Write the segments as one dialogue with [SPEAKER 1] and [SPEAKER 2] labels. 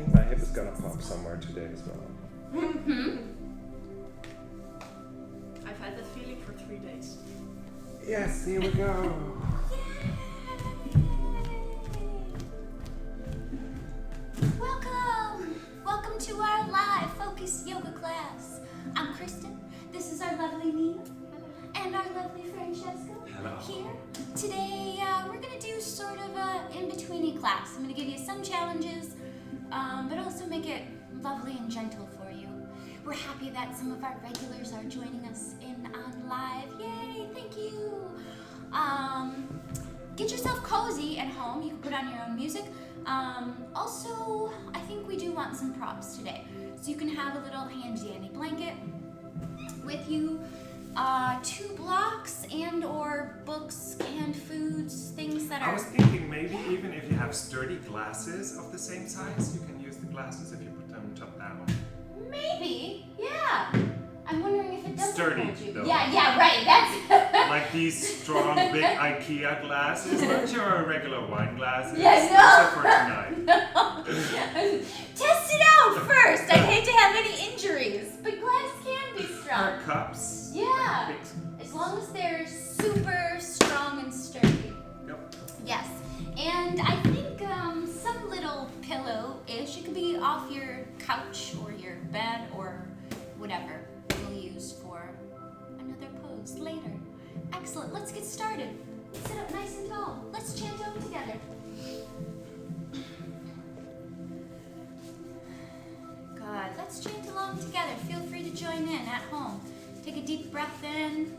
[SPEAKER 1] think my hip is gonna pop somewhere today as well.
[SPEAKER 2] Mm-hmm. I've had that feeling for 3 days.
[SPEAKER 1] Yes, here we go.
[SPEAKER 3] Welcome to our live focus yoga class. I'm Kristyn. This is our lovely Nina and our lovely Francesca.
[SPEAKER 1] Hello.
[SPEAKER 3] Here. Today we're gonna do sort of a in-betweeny class. I'm gonna give you some challenges, but also make it lovely and gentle for you. We're happy that some of our regulars are joining us on live. Yay! Thank you. Get yourself cozy at home. You can put on your own music. Also, I think we do want some props today. So you can have a little handy-dandy blanket with you, 2 blocks and or books, canned foods, things that are...
[SPEAKER 4] I was thinking maybe even if you have sturdy glasses of the same size, you can use the glasses if you put them top down.
[SPEAKER 3] Maybe, yeah. I'm wondering if it does
[SPEAKER 4] Sturdy,
[SPEAKER 3] hold you.
[SPEAKER 4] though.
[SPEAKER 3] Yeah, right, that's...
[SPEAKER 4] Like these strong, big IKEA glasses, not your regular wine glasses.
[SPEAKER 3] Yeah,
[SPEAKER 4] no.
[SPEAKER 3] no.
[SPEAKER 4] For tonight.
[SPEAKER 3] Test it out first. I'd hate to have any injuries, but glass can be strong.
[SPEAKER 4] Or cups.
[SPEAKER 3] Yeah,
[SPEAKER 4] Like big-
[SPEAKER 3] as long as they're super strong and sturdy.
[SPEAKER 4] Yep.
[SPEAKER 3] Yes, and I think some little pillow-ish, it could be off your couch or your bed or whatever we'll use for another pose later. Excellent, let's get started. Sit up nice and tall. Let's chant Om together. Good, let's chant along together. Feel free to join in at home. Take a deep breath in.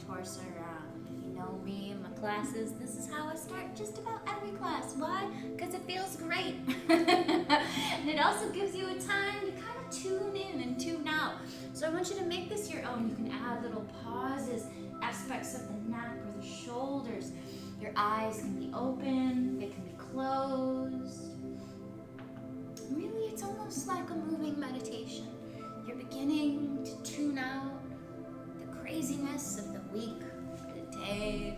[SPEAKER 3] Torso around. If you know me in my classes, this is how I start just about every class. Why? Because it feels great. And it also gives you a time to kind of tune in and tune out. So I want you to make this your own. You can add little pauses, aspects of the neck or the shoulders. Your eyes can be open, they can be closed. Really, it's almost like a moving meditation. You're beginning to tune out the craziness of the week or the day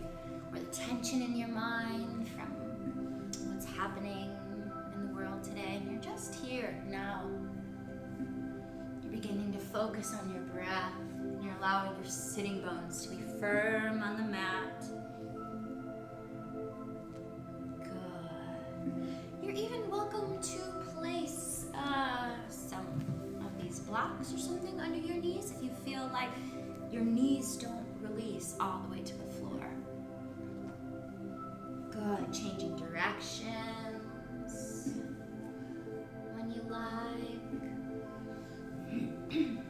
[SPEAKER 3] or the tension in your mind from what's happening in the world today, and you're just here now. You're beginning to focus on your breath, and you're allowing your sitting bones to be firm on the mat. Good. You're even welcome to place some of these blocks or something under your knees if you feel like your knees don't release all the way to the floor. Good. Changing directions when you like. And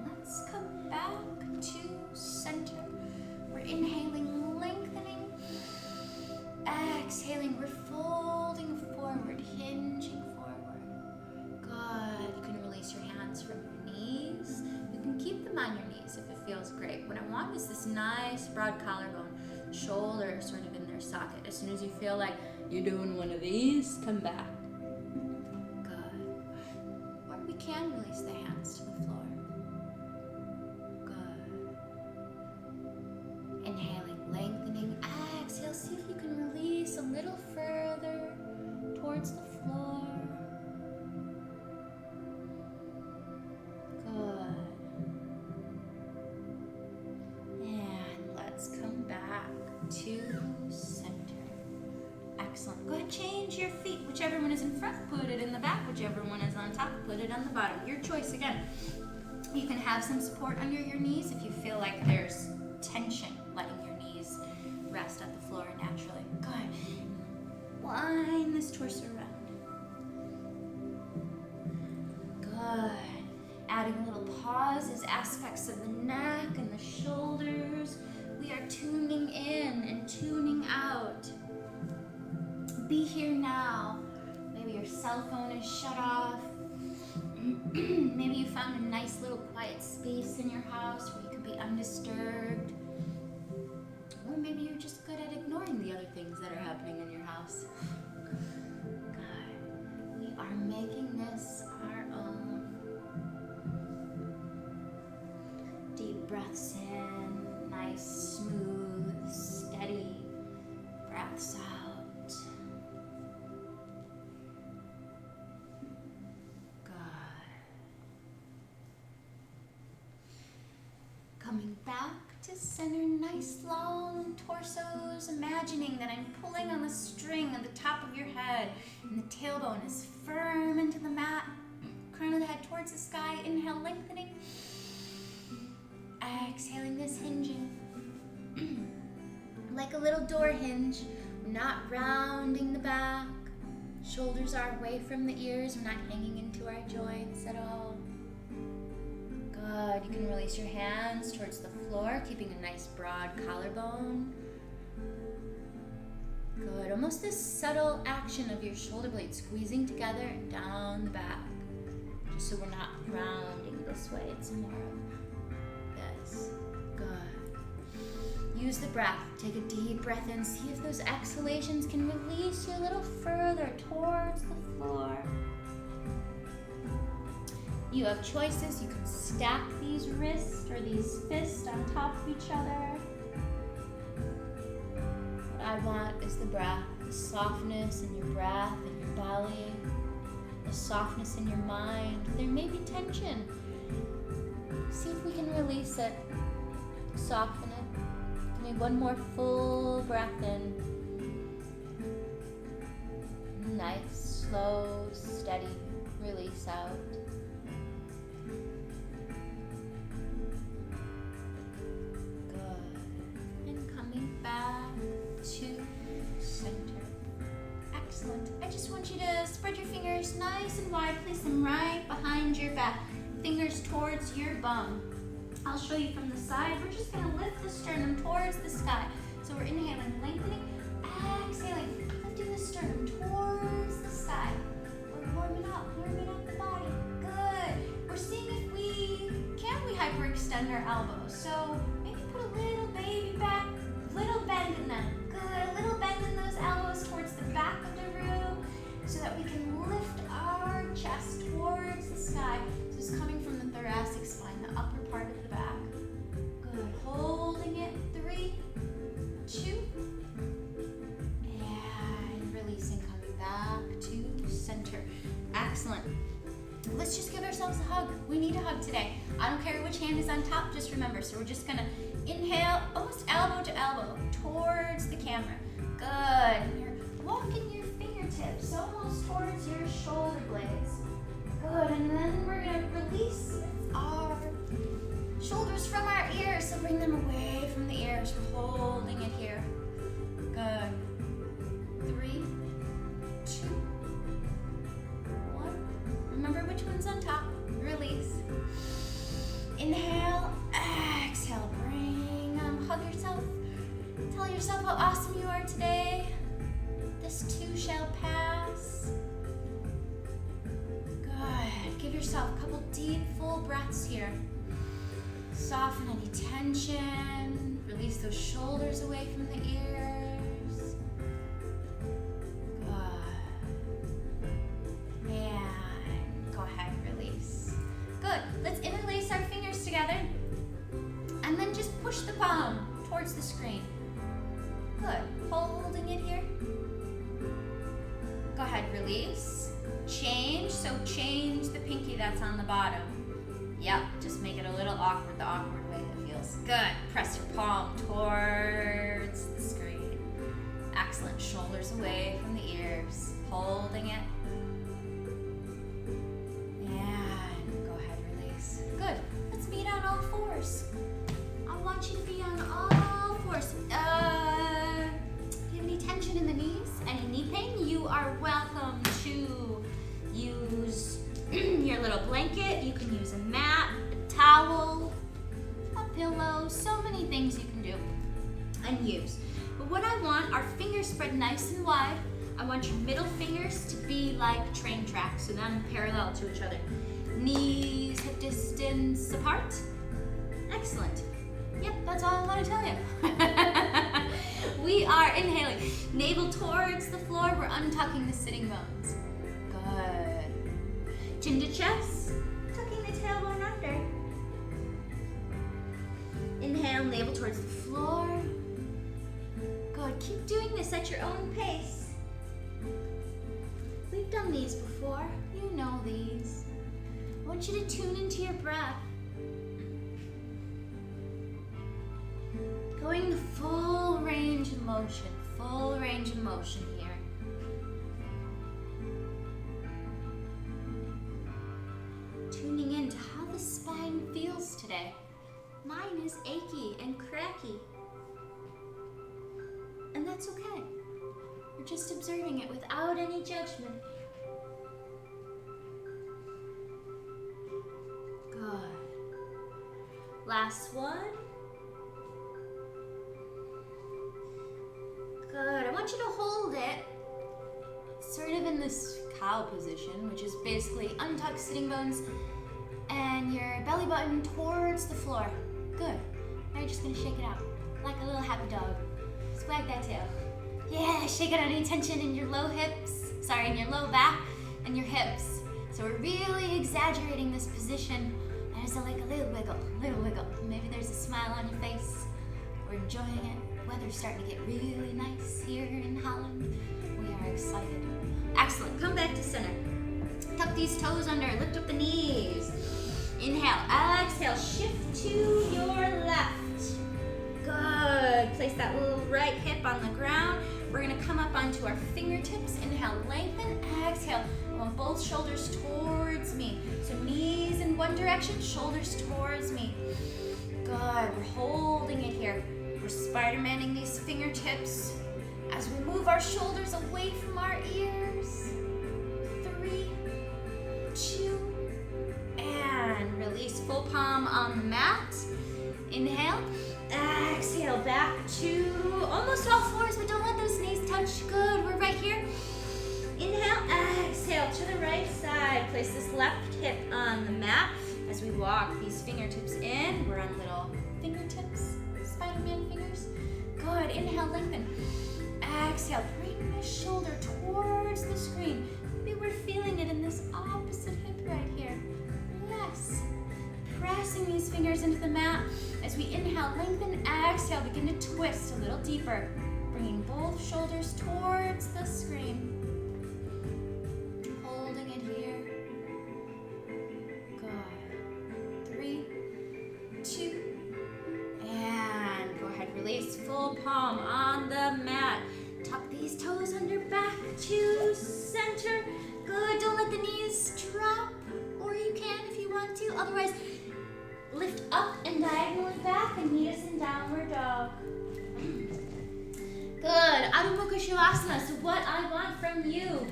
[SPEAKER 3] let's come back to center. We're inhaling, lengthening. Exhaling, we're folding forward, hinging forward. Good. You can release your hands from your knees. You can keep them on your knees if it feels great. What I want is this nice broad collarbone, shoulder sort of in their socket. As soon as you feel like you're doing one of these, come back. Good. Or we can release the hands to the floor. Good. Inhaling, lengthening. Exhale, see if you can release a little further towards the floor. To center. Excellent. Go ahead, change your feet. Whichever one is in front, put it in the back. Whichever one is on top, put it on the bottom. Your choice again. You can have some support under your knees if you feel like there's tension, letting your knees rest at the floor naturally. Good. Wind this torso around. Good. Adding little pauses, aspects of the neck and the shoulders. We are tuning in and tuning out. Be here now. Maybe your cell phone is shut off. Maybe you found a nice little quiet space in your house where you could be undisturbed. Or maybe you're just good at ignoring the other things that are happening in your house. Good. We are making this our own. Deep breaths in, nice, smooth, steady breaths out. Coming back to center, nice long torsos, imagining that I'm pulling on the string at the top of your head and the tailbone is firm into the mat, crown of the head towards the sky, inhale, lengthening, exhaling, this hinging, like a little door hinge. We're not rounding the back, shoulders are away from the ears, we're not hanging into our joints at all. Good. You can release your hands towards the floor, keeping a nice broad collarbone. Good. Almost this subtle action of your shoulder blades squeezing together and down the back. Just so we're not rounding this way. It's more of this. Good. Use the breath. Take a deep breath in. See if those exhalations can release you a little further towards the floor. You have choices. You can stack these wrists or these fists on top of each other. What I want is the breath, the softness in your breath and your belly, the softness in your mind. There may be tension. See if we can release it, soften it. Give me one more full breath in. Nice, slow, steady release out. Back to center. Excellent. I just want you to spread your fingers nice and wide. Place them right behind your back. Fingers towards your bum. I'll show you from the side. We're just going to lift the sternum towards the sky. So we're inhaling, lengthening, exhaling, lifting the sternum towards the sky. We're warming up the body. Good. We're seeing if we hyperextend our elbows. So maybe put a little baby back. Little bend in them. Good. A little bend in those elbows towards the back of the room so that we can lift our chest towards the sky. So it's coming from the thoracic spine, the upper part of the back. Good. Holding it. 3, 2, and releasing, coming back to center. Excellent. Let's just give ourselves a hug. We need a hug today. I don't care which hand is on top, just remember. So we're just gonna inhale, almost elbow to elbow, towards the camera. Good. And you're walking your fingertips almost towards your shoulder blades. Good. And then we're gonna release our shoulders from our ears. So bring them away from the ears. We're holding it here. Good. 3, 2, 1. Remember which one's on top. Release. Inhale, exhale, hug yourself. Tell yourself how awesome you are today. This too shall pass. Good. Give yourself a couple deep, full breaths here. Soften any tension. Release those shoulders away from the ears. Good. And go ahead, release. Good. Let's interlace our fingers together. And then just push the palm towards the screen. Good. Holding it here. Go ahead, release. Change. So change the pinky that's on the bottom. Yep, just make it a little awkward, the awkward way it feels. Good. Press your palm towards the screen. Excellent. Shoulders away from the ears. Holding it. And go ahead, release. Good. Let's meet on all fours. I want you to be on all fours. and use. But what I want are fingers spread nice and wide. I want your middle fingers to be like train tracks, so then parallel to each other. Knees hip distance apart. Excellent. Yep, that's all I want to tell you. We are inhaling. Navel towards the floor. We're untucking the sitting bones. Good. Chin to chest. Tucking the tailbone under. Inhale, navel towards the floor. Good. Keep doing this at your own pace. We've done these before. You know these. I want you to tune into your breath. Going the full range of motion here. Tuning into how the spine feels today. Mine is achy and cracky. And that's okay. We're just observing it without any judgment. Good. Last one. Good. I want you to hold it sort of in this cow position, which is basically untucked sitting bones and your belly button towards the floor. Good. Now you're just going to shake it out like a little happy dog. Swag that tail. Yeah, shake it out any tension in your low low back and your hips. So we're really exaggerating this position. And it's like a little wiggle. Maybe there's a smile on your face. We're enjoying it. Weather's starting to get really nice here in Holland. We are excited. Excellent. Come back to center. Tuck these toes under. Lift up the knees. Inhale. Exhale. Shift to your left. Good. Place that little right hip on the ground. We're going to come up onto our fingertips. Inhale. Lengthen. Exhale. I want both shoulders towards me. So knees in one direction, shoulders towards me. Good. We're holding it here. We're Spider-Manning these fingertips as we move our shoulders away from our ears. 3, 2, and release. Full palm on the mat. Inhale. Exhale. Back to almost all fours, but don't let those knees touch. Good. We're right here. Inhale. Exhale to the right side. Place this left hip on the mat as we walk these fingertips in. We're on little fingertips. Spider-Man fingers. Good. Inhale, lengthen. Exhale, bring the shoulder towards the screen. Maybe we're feeling it in this opposite hip right here. Yes. Pressing these fingers into the mat. As we inhale, lengthen. Exhale, begin to twist a little deeper. Bringing both shoulders towards the screen. Holding it here. Good. 3, 2, and go ahead, release. Full palm on the mat. Tuck these toes under, back to center. Good. Don't let the knees drop, or you can if you want to. Otherwise, lift up and diagonally back and meet us in downward dog. Good. Adho Mukha Shavasana. So what I want from you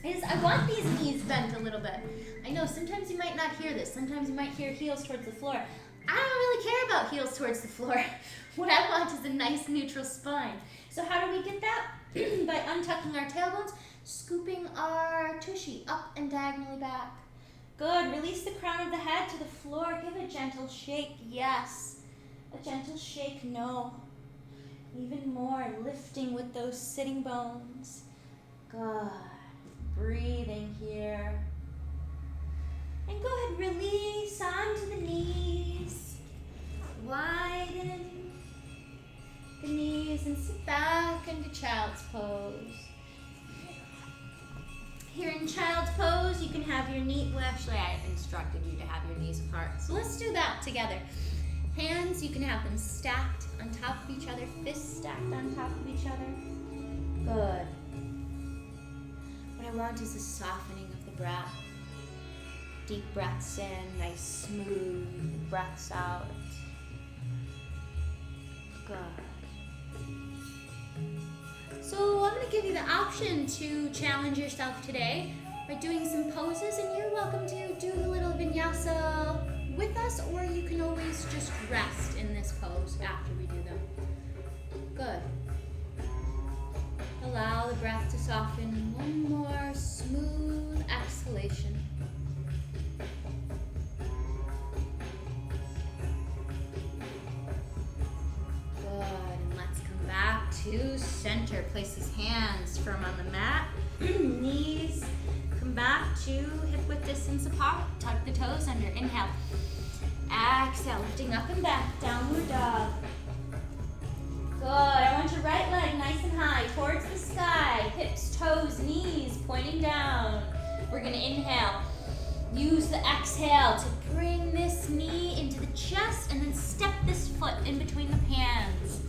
[SPEAKER 3] is I want these knees bent a little bit. I know sometimes you might not hear this. Sometimes you might hear heels towards the floor. I don't really care about heels towards the floor. What I want is a nice neutral spine. So how do we get that? By untucking our tailbones, scooping our tushy up and diagonally back. Good. Release the crown of the head to the floor. Give a gentle shake. Yes. A gentle shake. No. Even more. Lifting with those sitting bones. Good. Breathing here. And go ahead. Release onto the knees. Widen the knees and sit back into child's pose. Here in child's pose, you can have your knee, well actually I instructed you to have your knees apart. So let's do that together. Hands, you can have them stacked on top of each other, fists stacked on top of each other. Good. What I want is a softening of the breath. Deep breaths in, nice smooth breaths out. Good. So I'm going to give you the option to challenge yourself today by doing some poses, and you're welcome to do a little vinyasa with us, or you can always just rest in this pose after we do them. Good. Allow the breath to soften. One more smooth exhalation. Good. And let's come back to center. Place his hands firm on the mat. Knees come back to hip width distance apart. Tuck the toes under. Inhale. Exhale, lifting up and back. Downward dog. Good. I want your right leg nice and high towards the sky. Hips, toes, knees pointing down. We're going to inhale. Use the exhale to bring this knee into the chest and then step this foot in between the hands.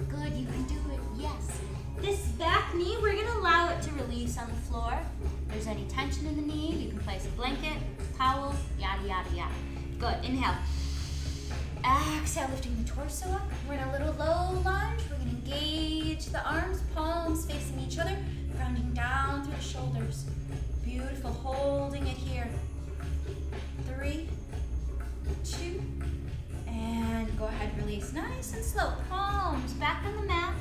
[SPEAKER 3] Good. You can do it. Yes. This back knee, we're going to allow it to release on the floor. If there's any tension in the knee, you can place a blanket, towel, yada, yada, yada. Good. Inhale. Exhale, lifting the torso up. We're in a little low lunge. We're going to engage the arms, palms facing each other, grounding down through the shoulders. Beautiful. Holding it here. 3, 2, and go ahead, release. Nice and slow. Palms back on the mat.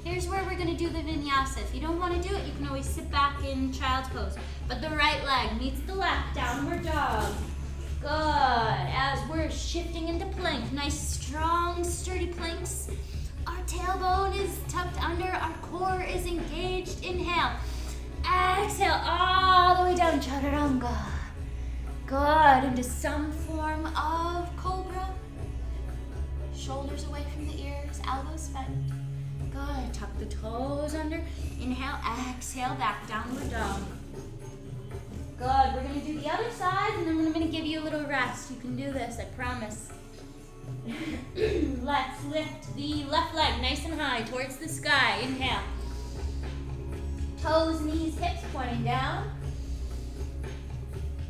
[SPEAKER 3] Here's where we're going to do the vinyasa. If you don't want to do it, you can always sit back in child's pose. But the right leg meets the left, downward dog. Good. As we're shifting into plank, nice, strong, sturdy planks. Our tailbone is tucked under, our core is engaged. Inhale. Exhale, all the way down, chaturanga. Good. Into some form of cobra. Shoulders away from the ears, elbows bent. Good. Tuck the toes under. Inhale, exhale, back, downward dog. Good. We're going to do the other side, and then I'm going to give you a little rest. You can do this, I promise. Let's lift the left leg nice and high towards the sky. Inhale. Toes, knees, hips pointing down.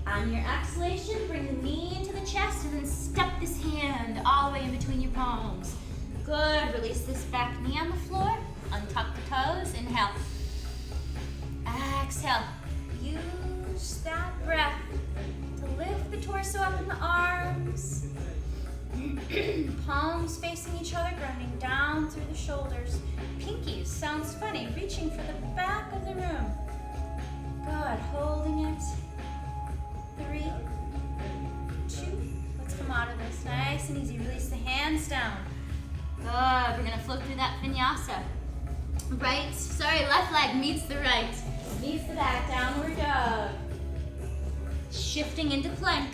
[SPEAKER 3] On your exhalation, bring the knee into the chest, and then step this hand all the way in between your palms. Good. Release this back knee on the floor. Untuck the toes. Inhale. Exhale. Use that breath to lift the torso up in the arms. Palms facing each other, grounding down through the shoulders. Pinkies, sounds funny, reaching for the back of the room. Good, holding it. 3, 2, let's come out of this. Nice and easy, release the hands down. Good, we're gonna float through that vinyasa. Left leg meets the right. Knees to back, downward dog. Shifting into plank.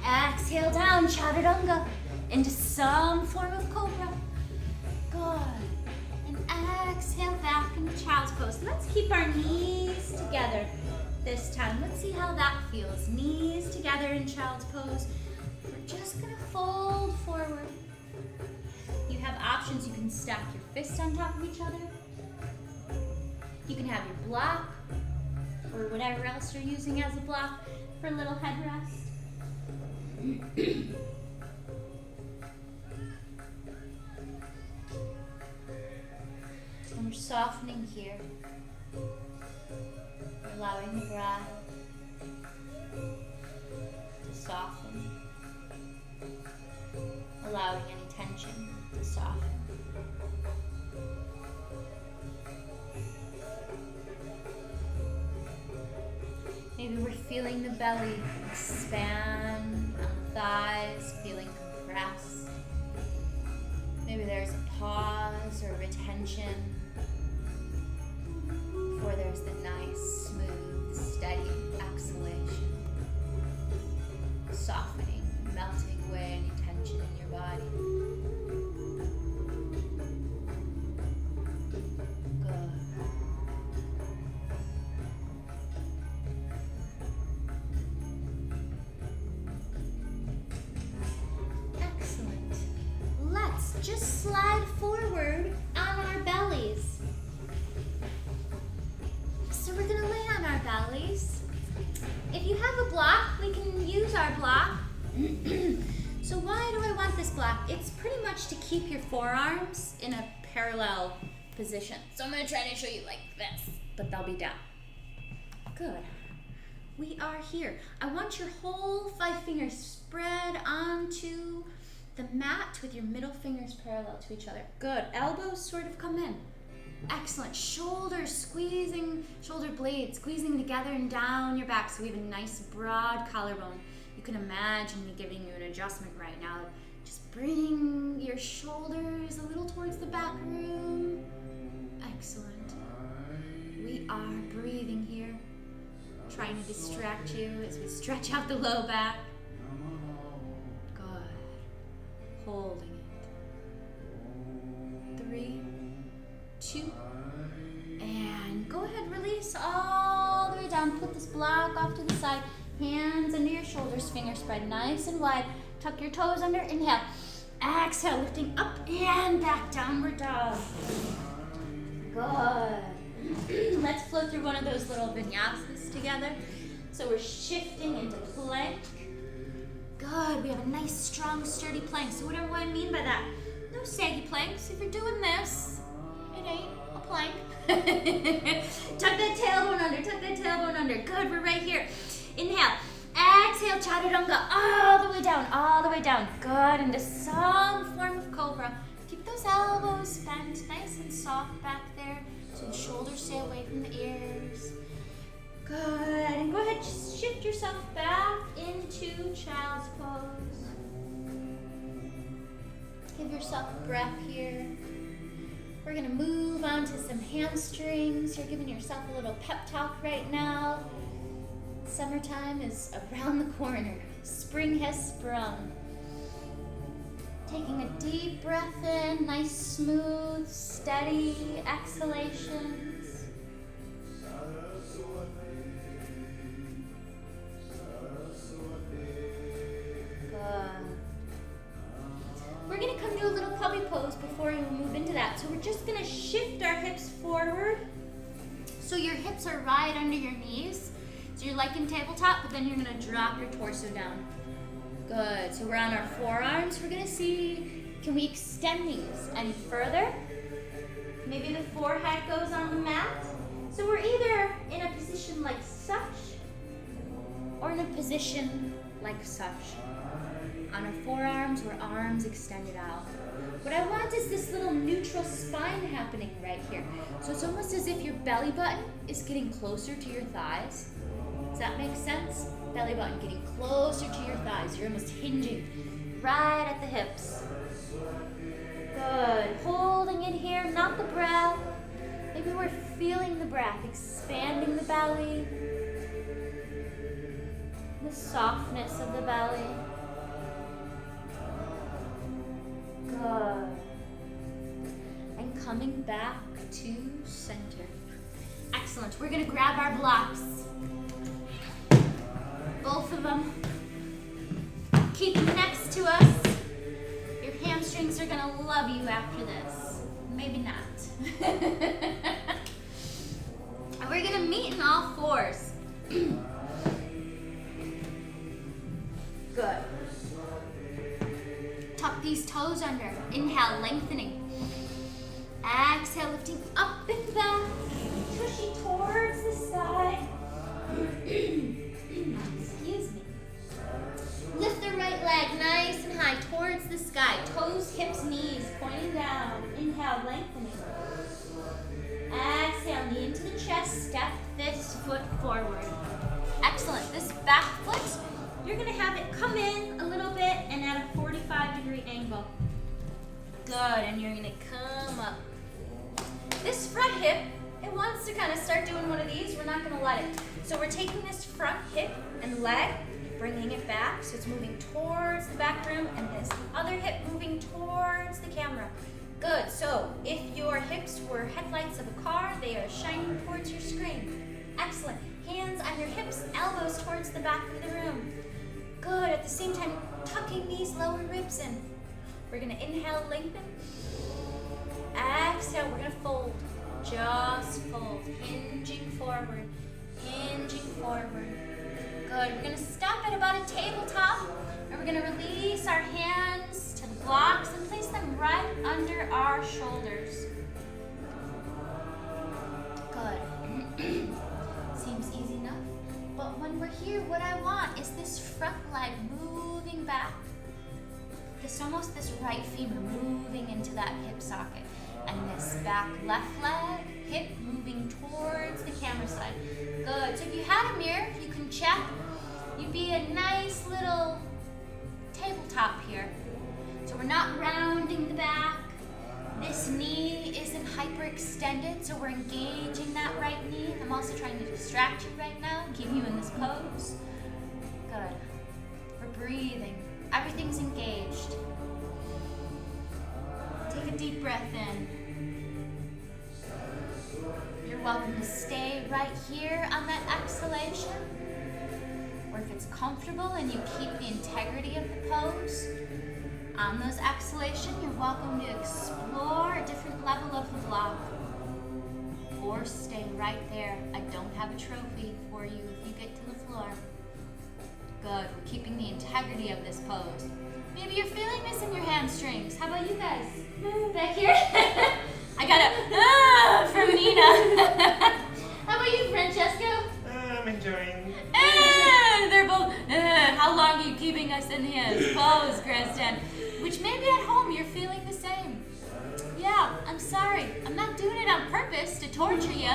[SPEAKER 3] Exhale down, chaturanga. Into some form of cobra. Good. And exhale back into child's pose. Let's keep our knees together this time. Let's see how that feels. Knees together in child's pose. We're just gonna fold forward. You have options. You can stack your fists on top of each other. You can have your block or whatever else you're using as a block for a little headrest. And we're softening here. We're allowing the breath to soften. Allowing any tension to soften. Maybe we're feeling the belly expand on the thighs, feeling compressed. Maybe there's a pause or retention before there's the nice, smooth, steady exhalation. Softening, melting away any tension in your body. Just slide forward on our bellies. So we're gonna lay on our bellies. If you have a block, we can use our block. So why do I want this block? It's pretty much to keep your forearms in a parallel position. So I'm gonna try to show you like this, but they'll be down. Good. We are here. I want your whole 5 fingers spread onto the mat with your middle fingers parallel to each other. Good. Elbows sort of come in. Excellent. Shoulders squeezing, shoulder blades squeezing together and down your back. So we have a nice broad collarbone. You can imagine me giving you an adjustment right now. Just bring your shoulders a little towards the back room. Excellent. We are breathing here, trying to distract you as we stretch out the low back. Good. Holding it. 3, 2, and go ahead, release all the way down. Put this block off to the side. Hands under your shoulders, fingers spread nice and wide. Tuck your toes under, inhale. Exhale, lifting up and back, downward dog. Good. Let's flow through one of those little vinyasas together. So we're shifting into plank. Good, we have a nice, strong, sturdy plank. So what do I mean by that? No saggy planks. If you're doing this, it ain't a plank. Tuck that tailbone under, tuck that tailbone under. Good, we're right here. Inhale, exhale, chaturanga, all the way down, all the way down. Good, into some form of cobra. Keep those elbows bent, nice and soft back there, so the shoulders stay away from the ears. Good, and go ahead, just shift yourself back into child's pose. Give yourself a breath here. We're gonna move on to some hamstrings. You're giving yourself a little pep talk right now. Summertime is around the corner. Spring has sprung. Taking a deep breath in, nice, smooth, steady exhalations. Good. We're gonna come to a little puppy pose before we move into that. So we're just gonna shift our hips forward. So your hips are right under your knees. So you're like in tabletop, but then you're gonna drop your torso down. Good, so we're on our forearms. We're gonna see, can we extend these any further? Maybe the forehead goes on the mat. So we're either in a position like such, or in a position like such. On our forearms or arms extended out. What I want is this little neutral spine happening right here. So it's almost as if your belly button is getting closer to your thighs. Does that make sense? Belly button getting closer to your thighs. You're almost hinging right at the hips. Good. Holding it here, not the breath. Maybe we're feeling the breath, expanding the belly. The softness of the belly. Good. And coming back to center. Excellent. We're going to grab our blocks. Both of them. Keep them next to us. Your hamstrings are gonna love you after this. Maybe not. And we're gonna meet in all fours. Good. Tuck these toes under. Inhale, lengthening. Exhale, lifting up and back. Tushy towards the side. Excuse me. Lift the right leg nice and high towards the sky. Toes, hips, knees pointing down. Inhale, lengthening. Exhale, knee into the chest. Step this foot forward. Excellent. This back foot, you're going to have it come in a little bit and at a 45-degree angle. Good. And you're going to come up. This front hip, it wants to kind of start doing one of these. We're not going to let it. So we're taking this front hip and leg, bringing it back. So it's moving towards the back room and this other hip moving towards the camera. Good. So if your hips were headlights of a car, they are shining towards your screen. Excellent. Hands on your hips, elbows towards the back of the room. Good. At the same time, tucking these lower ribs in. We're going to inhale, lengthen. Exhale, we're going to fold. Just fold. Hinging forward. Hinging forward. Good. We're going to stop at about a tabletop. And we're going to release our hands to the blocks and place them right under our shoulders. Good. Seems easy enough. But when we're here, what I want is this front leg moving back. this right femur moving into that hip socket. And this back left leg, hip moving towards the camera side. Good. So if you had a mirror, you can check. You'd be a nice little tabletop here. So we're not rounding the back. This knee isn't hyperextended, so we're engaging that right knee. I'm also trying to distract you right now, keep you in this pose. Good. We're breathing. Everything's engaged. Take a deep breath in. You're welcome to stay right here on that exhalation. Or if it's comfortable and you keep the integrity of the pose, on those exhalations, you're welcome to explore a different level of the block. Or stay right there. I don't have a trophy for you if you get to the floor. Good, we're keeping the integrity of this pose. Maybe you're feeling this in your hamstrings. How about you guys? Back here? I got a from Nina. How about you, Francesco?
[SPEAKER 4] I'm enjoying.
[SPEAKER 3] They're both, how long are you keeping us in his pose, Kristyn? Which maybe at home you're feeling the same. Yeah, I'm sorry. I'm not doing it on purpose to torture you.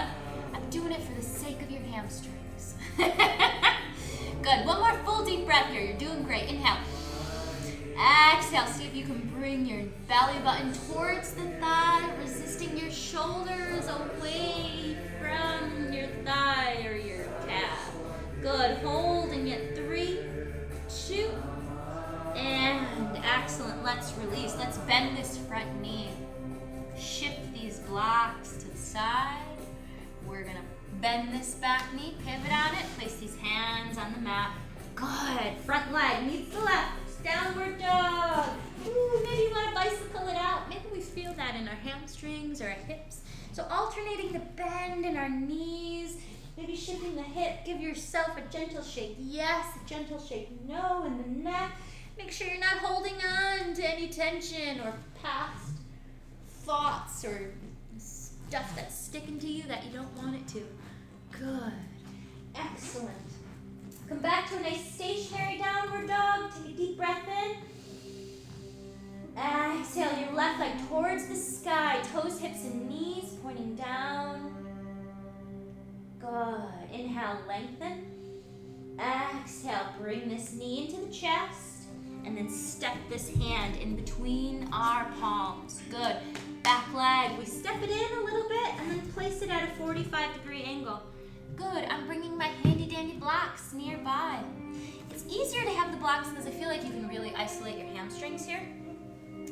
[SPEAKER 3] I'm doing it for the sake of your hamstrings. Good, one more full deep breath here. You're doing great. Inhale. Exhale, see if you can bring your belly button towards the thigh, resisting your shoulders away from your thigh or your calf. Good, holding it. 3, 2, and excellent. Let's release. Let's bend this front knee. Shift these blocks to the side. We're gonna bend this back knee, pivot on it, place these hands on the mat. Good, front leg meets the left. Downward dog. Ooh, maybe you want to bicycle it out. Maybe we feel that in our hamstrings or our hips. So alternating the bend in our knees, maybe shifting the hip. Give yourself a gentle shake. Yes, a gentle shake. No, in the neck. Make sure you're not holding on to any tension or past thoughts or stuff that's sticking to you that you don't want it to. Good. Excellent. Come back to a nice stationary downward dog. Take a deep breath in. Exhale your left leg towards the sky. Toes, hips, and knees pointing down. Good. Inhale, lengthen. Exhale, bring this knee into the chest. And then step this hand in between our palms. Good. Back leg. We step it in a little bit and then place it at a 45-degree angle. Good, I'm bringing my handy dandy blocks nearby. It's easier to have the blocks because I feel like you can really isolate your hamstrings here.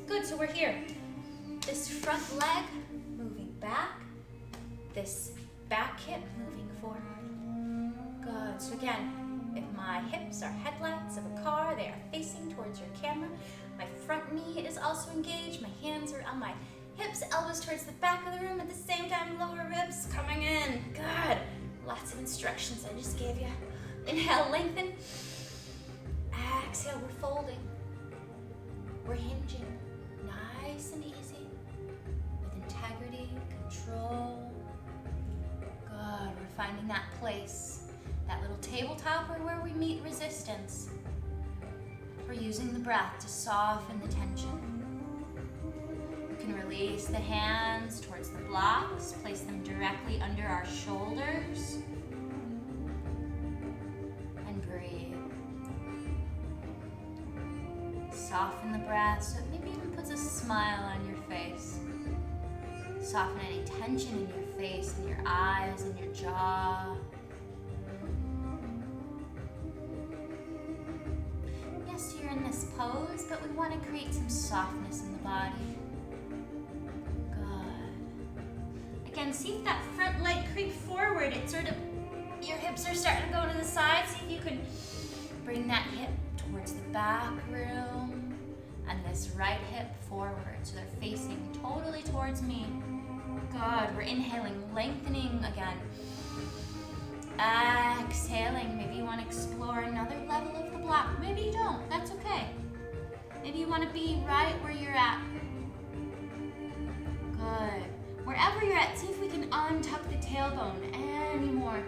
[SPEAKER 3] Good, so we're here. This front leg moving back. This back hip moving forward. Good, so again, if my hips are headlights of a car, they are facing towards your camera. My front knee is also engaged. My hands are on my hips, elbows towards the back of the room. At the same time, lower ribs coming in. Good. Lots of instructions I just gave you. Inhale, lengthen. Exhale, we're folding. We're hinging. Nice and easy. With integrity, control. Good, we're finding that place. That little tabletop or where we meet resistance. We're using the breath to soften the tension. You can release the hands towards the blocks, place them directly under our shoulders, and breathe. Soften the breath so it maybe even puts a smile on your face. Soften any tension in your face, in your eyes, in your jaw. Yes, you're in this pose, but we want to create some softness in the body. Again, see if that front leg creep forward. It's sort of, your hips are starting to go to the side. See if you can bring that hip towards the back room and this right hip forward so they're facing totally towards me. Good, we're inhaling, lengthening again. Exhaling, maybe you want to explore another level of the block. Maybe you don't, that's okay. Maybe you want to be right where you're at. Good. Wherever you're at, see if we can untuck the tailbone anymore.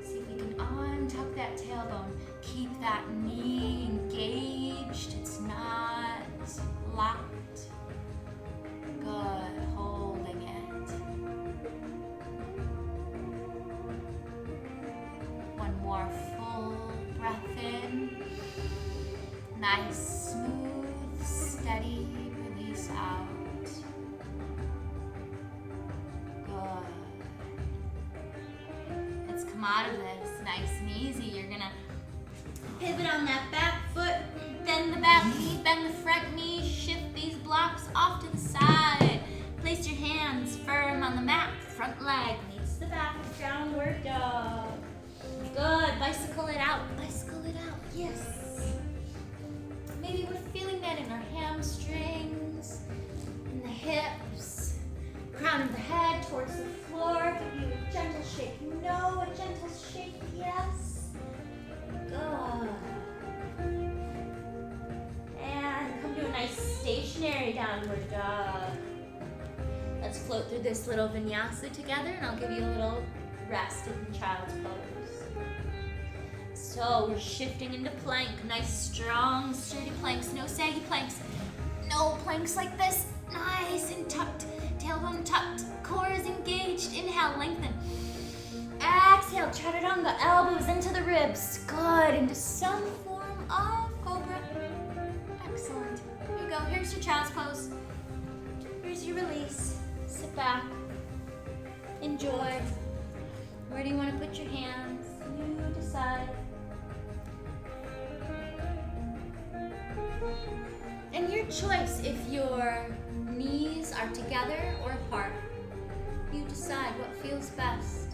[SPEAKER 3] See if we can untuck that tailbone. Keep that knee engaged. It's not is locked. Good, holding it. One more full breath in. Nice, smooth, steady release out. Good. Let's come out of this nice and easy. You're gonna pivot on that back foot, bend the back knee, bend the front knee, shift these blocks off to the side. Place your hands firm on the mat, front leg meets the back, downward dog. Good, bicycle it out, yes. Maybe we're feeling that in our hamstrings, in the hips, crown of the head towards the floor. Give you a gentle shake, no, a gentle shake, yes. Good. And come to a nice stationary downward dog. Let's float through this little vinyasa together, and I'll give you a little rest in child's pose. So we're shifting into plank. Nice, strong, sturdy planks. No saggy planks. No planks like this. Nice and tucked. Tailbone tucked. Core is engaged. Inhale, lengthen. Exhale, chaturanga. Elbows into the ribs. Good. Into some form of cobra. Excellent. Here you go. Here's your child's pose. Here's your release. Sit back. Enjoy. Where do you want to put your hands? You decide. And your choice if your knees are together or apart. You decide what feels best.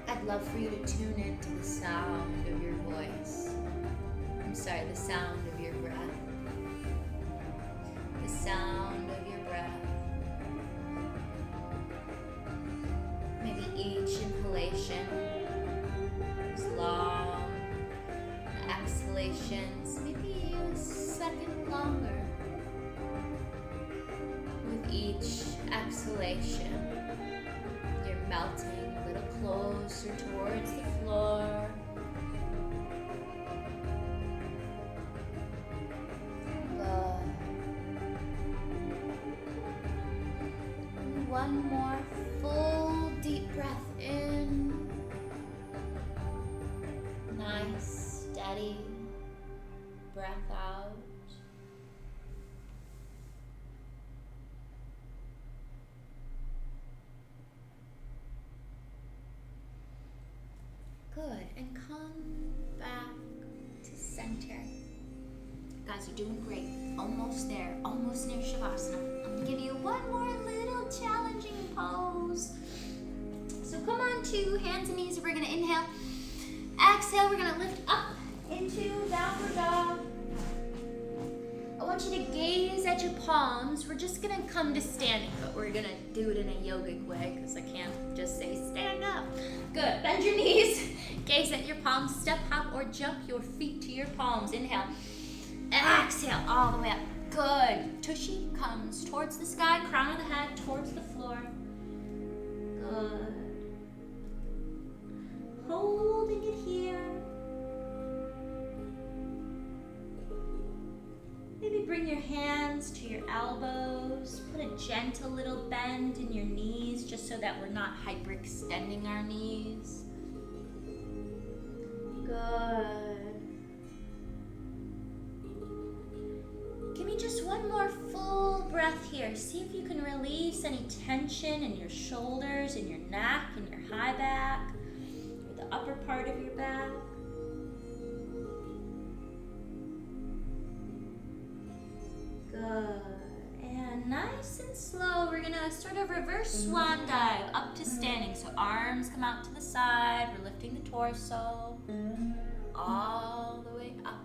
[SPEAKER 3] I'd love for you to tune into the sound of your voice. I'm sorry, the sound of your breath. The sound of your breath. Maybe each inhalation is long. The exhalations maybe a second longer. With each exhalation, you're melting a little closer towards the floor. One more full deep breath in. Nice, steady breath out. Good, and come back to center. Guys, you're doing great. Almost there, almost near Shavasana. I'm gonna give you one more little challenging pose. So come on to hands and knees. We're gonna inhale. Exhale, we're gonna lift up into downward dog. I want you to gaze at your palms. We're just gonna come to standing, but we're gonna do it in a yogic way because I can't just say stand up. Good, bend your knees. Gaze at your palms, step, hop, or jump your feet to your palms. Inhale. Exhale, all the way up. Good. Tushy comes towards the sky, crown of the head towards the floor. Good. Holding it here. Maybe bring your hands to your elbows. Put a gentle little bend in your knees just so that we're not hyperextending our knees. Good. Give me just one more full breath here. See if you can release any tension in your shoulders, in your neck, in your high back, or the upper part of your back. Good. And nice and slow, we're gonna sort of reverse swan dive up to standing. So arms come out to the side, we're lifting the torso all the way up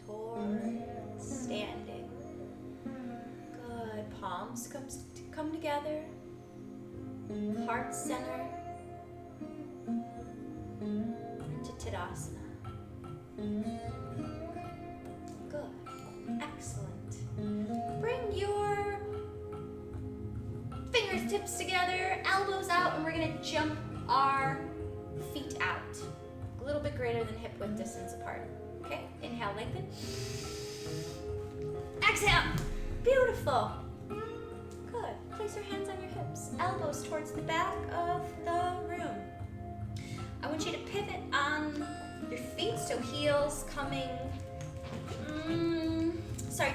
[SPEAKER 3] towards standing. Good. Palms come together. Heart center into Tadasana. Good. Excellent. Bring hips together, elbows out, and we're gonna jump our feet out. A little bit greater than hip width distance apart. Okay, inhale, lengthen. Exhale, beautiful. Good, place your hands on your hips, elbows towards the back of the room. I want you to pivot on your feet, so heels coming,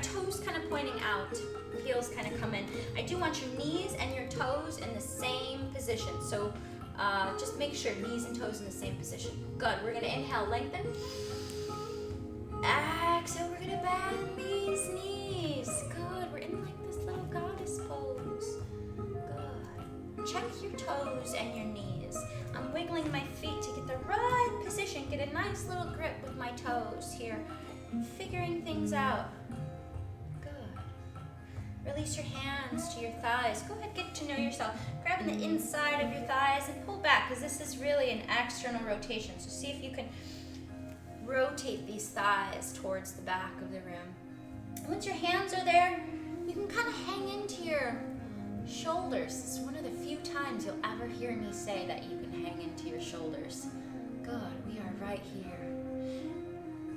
[SPEAKER 3] toes kind of pointing out, heels kind of come in. I do want your knees and your toes in the same position, so just make sure knees and toes in the same position. Good, we're gonna inhale, lengthen. Exhale, we're gonna bend these knees. Good, we're in like this little goddess pose. Good. Check your toes and your knees. I'm wiggling my feet to get the right position, get a nice little grip with my toes here. Figuring things out. Good. Release your hands to your thighs. Go ahead, get to know yourself. Grabbing the inside of your thighs and pull back, because this is really an external rotation. So see if you can rotate these thighs towards the back of the room. Once your hands are there, you can kind of hang into your shoulders. This is one of the few times you'll ever hear me say that you can hang into your shoulders. Good, we are right here.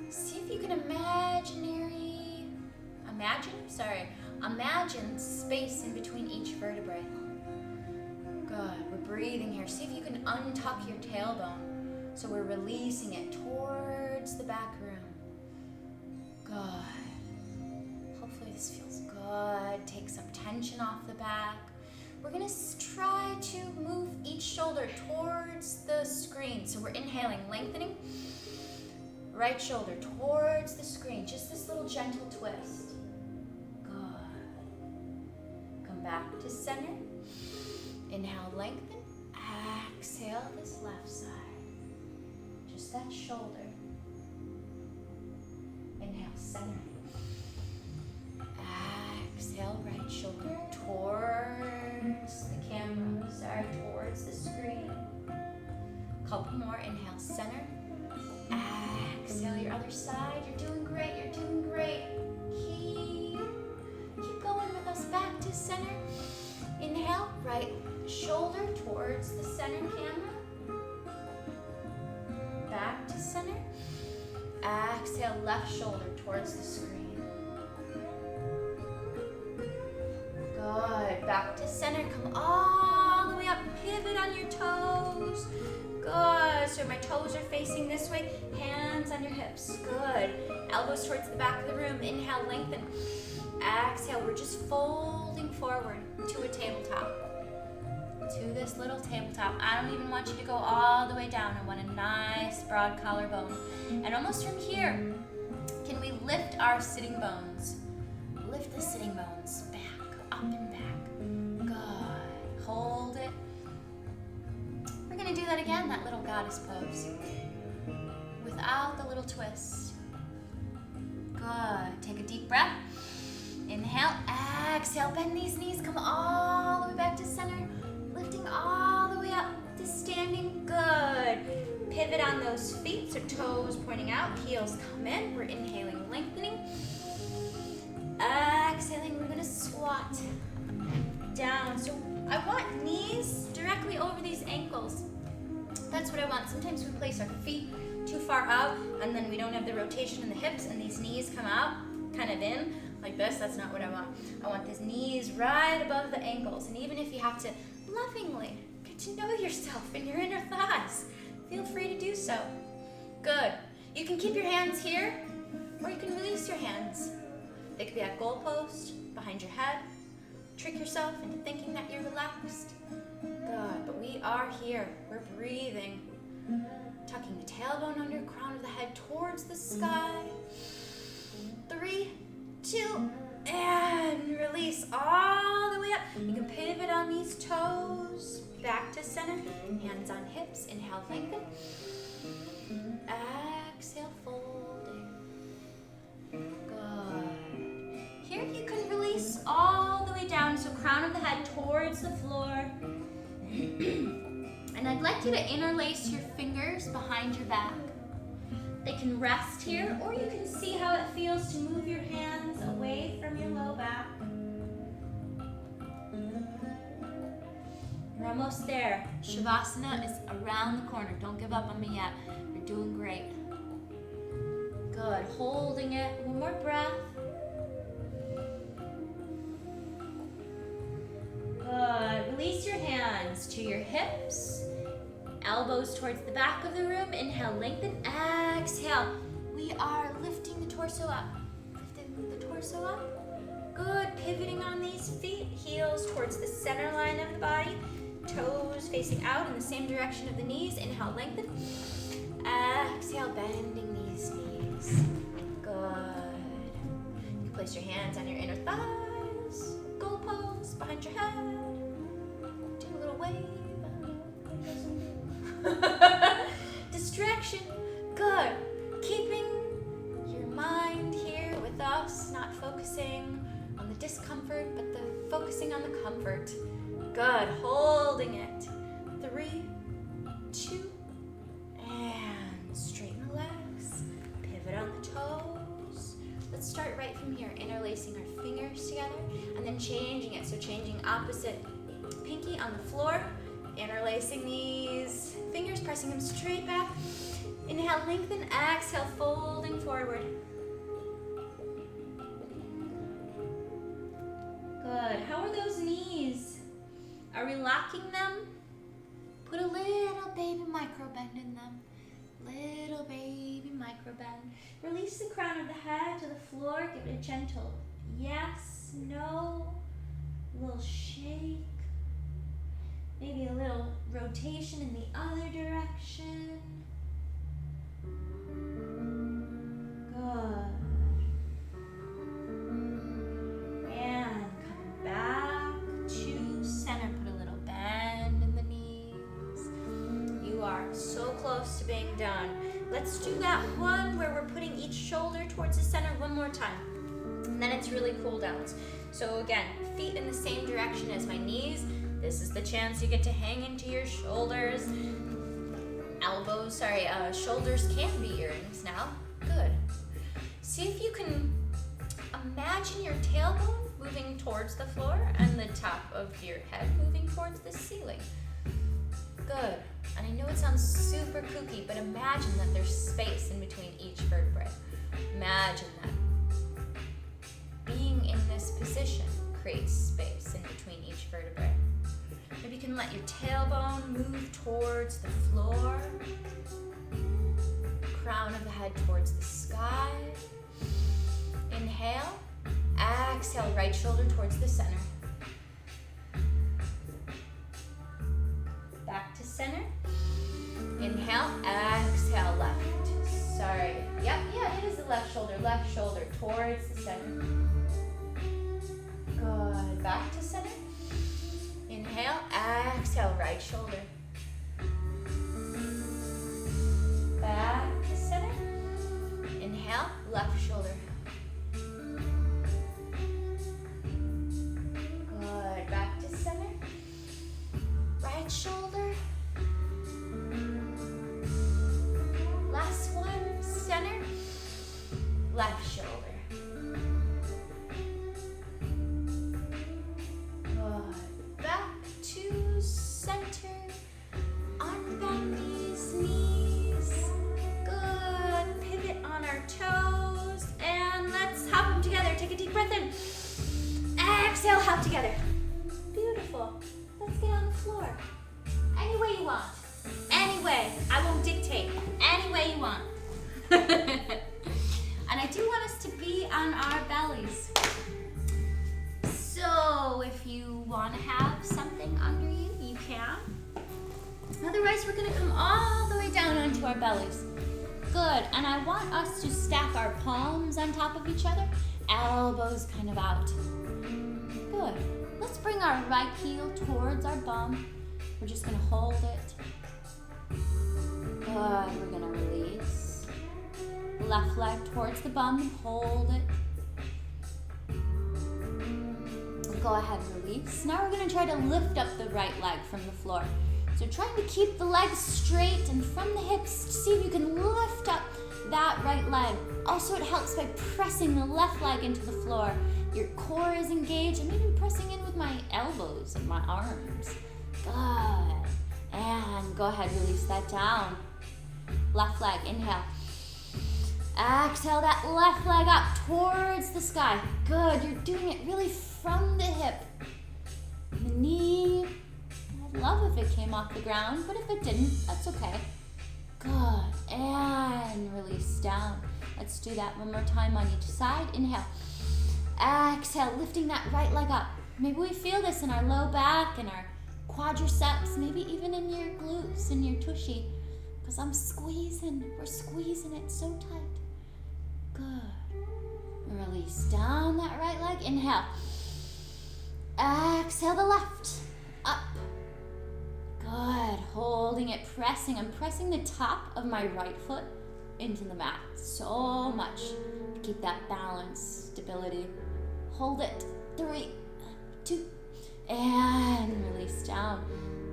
[SPEAKER 3] See if you can imagine space in between each vertebrae. Good, we're breathing here. See if you can untuck your tailbone. So we're releasing it towards the back room. Good. Hopefully this feels good. Take some tension off the back. We're gonna try to move each shoulder towards the screen. So we're inhaling, lengthening. Right shoulder towards the screen. Just this little gentle twist. Good. Come back to center. Inhale, lengthen. Exhale this left side. Just that shoulder. Inhale, center. Exhale, right shoulder towards the camera. Towards the screen. Couple more. Inhale, center. Exhale, your other side. You're doing great. You're doing great. Keep going with us. Back to center. Inhale, right shoulder towards the center camera. Back to center. Exhale, left shoulder towards the screen. Good. Back to center. Come all the way up. Pivot on your toes. Good. So my toes are facing this way. Hands on your hips. Good. Elbows towards the back of the room. Inhale, lengthen. Exhale, we're just folding forward to a tabletop. To this little tabletop. I don't even want you to go all the way down. I want a nice broad collarbone. And almost from here, can we lift our sitting bones? Lift the sitting bones back, up and back. Good. Hold it. We're gonna do that again, that little goddess pose. Without the little twist. Good. Take a deep breath. Inhale, exhale, bend these knees, come all the way back to center, lifting all the way up to standing. Good. Pivot on those feet, so toes pointing out, heels come in. We're inhaling, lengthening. Exhaling, we're gonna squat down. So I want knees directly over these ankles. That's what I want. Sometimes we place our feet too far out and then we don't have the rotation in the hips and these knees come out kind of in like this. That's not what I want. I want these knees right above the ankles. And even if you have to lovingly get to know yourself and your inner thighs, feel free to do so. Good. You can keep your hands here or you can release your hands. They could be at goalpost, behind your head. Trick yourself into thinking that you're relaxed. Good, but we are here. We're breathing. Tucking the tailbone under, crown of the head towards the sky. 3, 2, and release all the way up. You can pivot on these toes. Back to center. Hands on hips. Inhale, lengthen. Exhale, folding. Good. Here you can release all the way down, so crown of the head towards the floor. And I'd like you to interlace your fingers behind your back. They can rest here, or you can see how it feels to move your hands away from your low back. We're almost there. Shavasana is around the corner. Don't give up on me yet. You're doing great. Good. Holding it. One more breath. Good. Release your hands to your hips. Elbows towards the back of the room. Inhale, lengthen. Exhale. We are lifting the torso up. Lifting the torso up. Good. Pivoting on these feet. Heels towards the center line of the body. Toes facing out in the same direction of the knees. Inhale, lengthen. Exhale, bending these knees. Good. You place your hands on your inner thighs. Goal pose behind your head. Do a little wave. Distraction. Good. Keeping your mind here with us, not focusing on the discomfort, but focusing on the comfort. Good. Holding it. 3, 2, and straighten the legs. Pivot on the toes. Let's start right from here, interlacing our fingers together and then changing it. So changing opposite pinky on the floor, interlacing these fingers, pressing them straight back. Inhale, lengthen. Exhale, folding forward. Good. How are those knees? Are we locking them? Put a little baby micro bend in them. Little baby micro bend. Release the crown of the head to the floor. Give it a gentle yes, no, a little shake. Maybe a little rotation in the other direction. Good. And come back to center. Put a little bend in the knees. You are so close to being done. Let's do that one where we're putting each shoulder towards the center one more time. And then it's really cool downs. So again, feet in the same direction as my knees. This is the chance you get to hang into your shoulders. Shoulders can be earrings now. Good. See if you can imagine your tailbone moving towards the floor and the top of your head moving towards the ceiling. Good. And I know it sounds super kooky, but imagine that there's space in between each vertebrae. Imagine that. Being in this position creates space in between each vertebrae. Maybe you can let your tailbone move towards the floor. Crown of the head towards the sky. Inhale. Exhale, right shoulder towards the center. Back to center. Inhale. Exhale, left. Sorry. Yep, yeah, it is the left shoulder towards the center. Good. Back to center. Inhale. Exhale, right shoulder. Back to center. Inhale, left shoulder. Good. Back to center. Right shoulder. Last one. Center. Left shoulder. Good. Back to center. Unbend these knees. Good. Pivot on our toes. And let's hop them together. Take a deep breath in. Exhale, hop together. Beautiful. Let's get on the floor. Any way you want. Any way. I won't dictate. Any way you want. And I do want us to be on our bellies. So if you want to have something under you, you can. Otherwise, we're going to come all the way down onto our bellies. Good. And I want us to stack our palms on top of each other, elbows kind of out. Good. Let's bring our right heel towards our bum. We're just going to hold it. Good. We're going to release. Left leg towards the bum and hold it. Go ahead, release. Now we're going to try to lift up the right leg from the floor. So trying to keep the legs straight and from the hips, see if you can lift up that right leg. Also, it helps by pressing the left leg into the floor. Your core is engaged. I'm even pressing in with my elbows and my arms. Good. And go ahead, release that down. Left leg, inhale. Exhale that left leg up towards the sky. Good, you're doing it really from the hip. The knee. I'd love if it came off the ground, but if it didn't, that's okay. Good, and release down. Let's do that one more time on each side. Inhale. Exhale, lifting that right leg up. Maybe we feel this in our low back and our quadriceps, maybe even in your glutes and your tushy, because we're squeezing it so tight. Good. Release down that right leg. Inhale. Exhale the left. Up. Good. Holding it, pressing. I'm pressing the top of my right foot into the mat so much to keep that balance, stability. Hold it. 3, 2, and release down.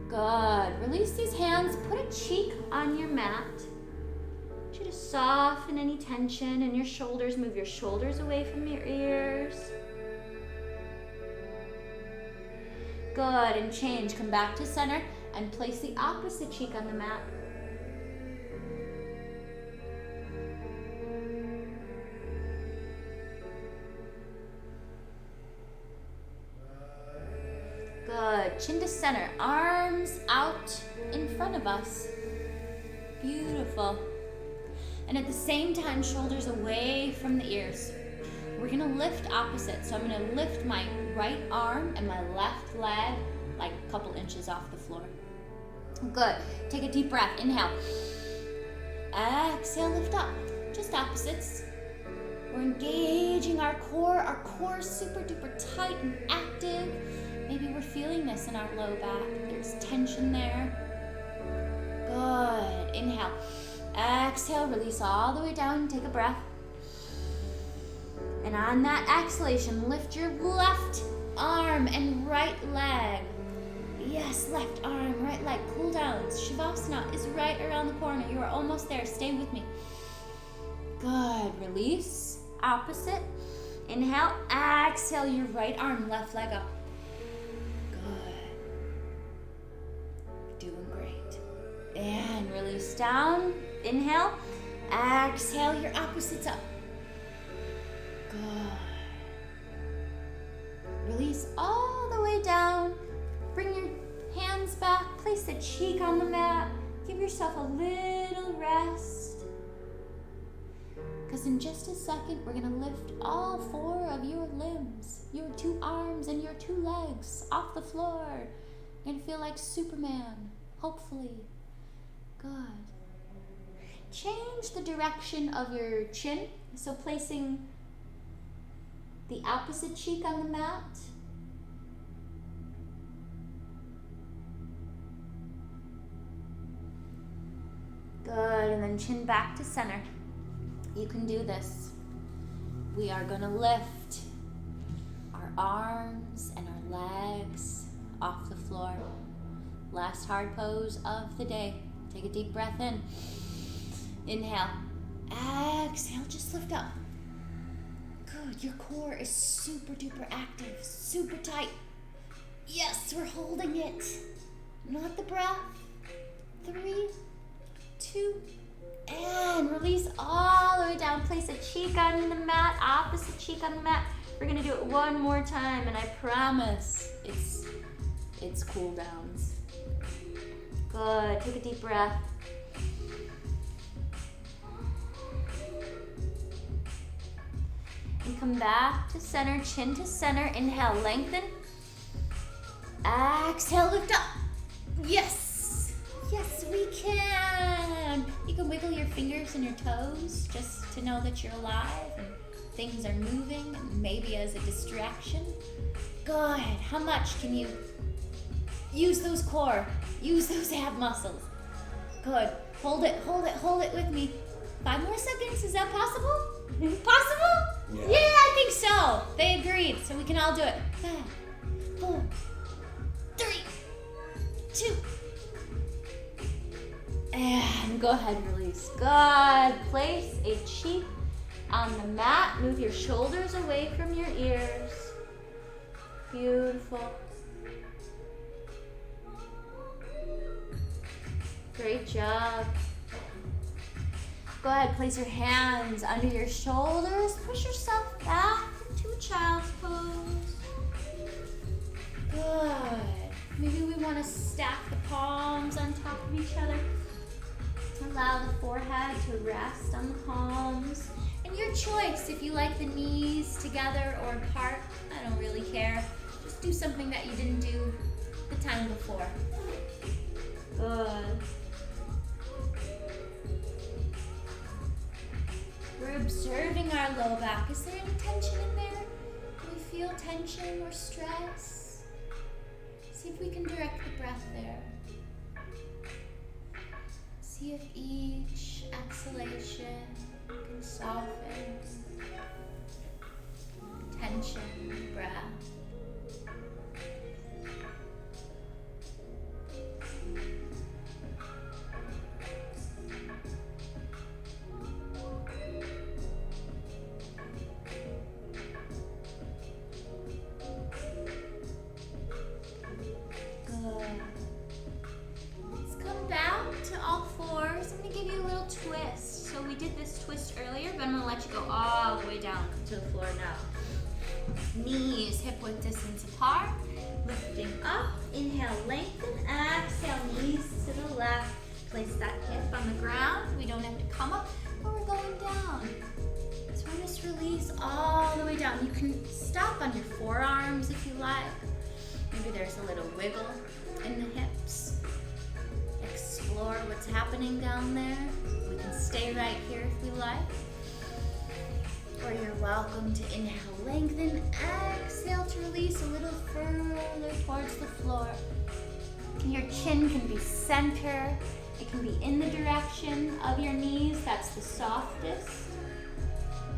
[SPEAKER 3] Good. Release these hands. Put a cheek on your mat. I want you to soften any tension in your shoulders. Move your shoulders away from your ears. Good. And change. Come back to center and place the opposite cheek on the mat. Good. Chin to center. Arms out in front of us. Beautiful. And at the same time, shoulders away from the ears. We're going to lift opposite. So I'm going to lift my right arm and my left leg like a couple inches off the floor. Good. Take a deep breath. Inhale. Exhale, lift up. Just opposites. We're engaging our core. Our core is super duper tight and active. Maybe we're feeling this in our low back. There's tension there. Good. Inhale. Exhale, release all the way down. Take a breath. And on that exhalation, lift your left arm and right leg. Yes, left arm, right leg. Cool down. Shavasana is right around the corner. You are almost there. Stay with me. Good. Release. Opposite. Inhale. Exhale, your right arm, left leg up. Doing great. And release down. Inhale. Exhale, your opposites up. Good. Release all the way down. Bring your hands back. Place the cheek on the mat. Give yourself a little rest. Because in just a second, we're going to lift all 4 of your limbs, your 2 arms and your 2 legs off the floor. You're going to feel like Superman, hopefully. Good. Change the direction of your chin. So placing the opposite cheek on the mat. Good, and then chin back to center. You can do this. We are going to lift our arms and our legs off the floor. Last hard pose of the day. Take a deep breath in. Inhale. Exhale, just lift up. Good, your core is super duper active, super tight. Yes, we're holding it. Not the breath. 3, 2, and release all the way down. Place a cheek on the mat, opposite cheek on the mat. We're gonna do it one more time, and I promise it's cool downs. Good, take a deep breath. And come back to center, chin to center. Inhale, lengthen. Exhale, lift up. Yes, yes we can. You can wiggle your fingers and your toes just to know that you're alive and things are moving, and maybe as a distraction. Good, how much can you use those core, use those ab muscles? Good, hold it with me. 5 more seconds, is that possible? Possible? Yeah, I think so. They agreed, so we can all do it. 5, 4, 3, 2. And go ahead, release. Good. Place a cheek on the mat. Move your shoulders away from your ears. Beautiful. Great job. Go ahead, place your hands under your shoulders. Push yourself back into child's pose. Good. Maybe we want to stack the palms on top of each other. Allow the forehead to rest on the palms. And your choice, if you like the knees together or apart, I don't really care. Just do something that you didn't do the time before. Good. We're observing our low back. Is there any tension in there? Do we feel tension or stress? See if we can direct the breath there. See if each exhalation can soften tension in the breath. To the floor now. Knees hip-width distance apart. Lifting up. Inhale, lengthen. Exhale, knees to the left. Place that hip on the ground. We don't have to come up, but we're going down. So we're just release all the way down. You can stop on your forearms if you like. Maybe there's a little wiggle in the hips. Explore what's happening down there. We can stay right here if we like. Or you're welcome to inhale, lengthen, exhale to release a little further towards the floor. Your chin can be center. It can be in the direction of your knees. That's the softest.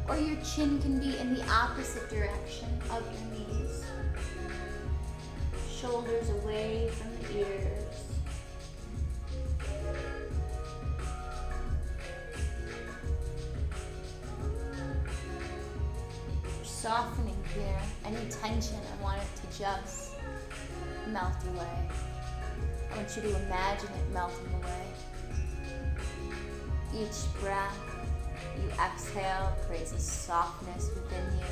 [SPEAKER 3] Or your chin can be in the opposite direction of your knees. Shoulders away from the ears. Softening here. Any tension, I want it to just melt away. I want you to imagine it melting away. Each breath you exhale creates a softness within you.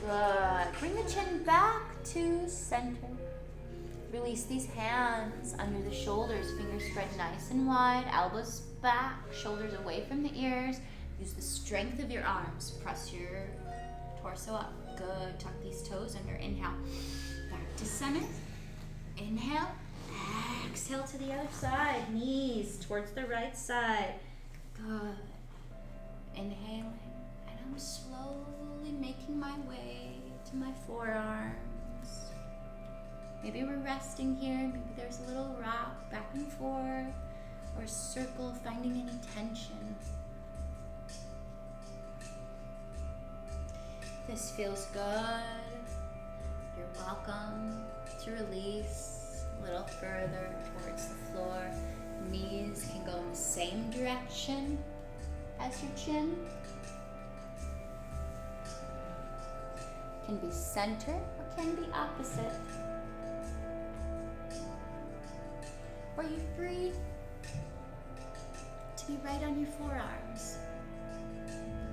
[SPEAKER 3] Good. Bring the chin back to center. Release these hands under the shoulders, fingers spread nice and wide, elbows back, shoulders away from the ears. Use the strength of your arms. Press your torso up. Good. Tuck these toes under. Inhale. Back to center. Inhale. Exhale to the other side. Knees towards the right side. Good. Inhaling. And I'm slowly making my way to my forearms. Maybe we're resting here, maybe there's a little rock back and forth, or a circle, finding any tension. This feels good. You're welcome to release a little further towards the floor. Knees can go in the same direction as your chin. Can be center or can be opposite. Or you're free to be right on your forearms,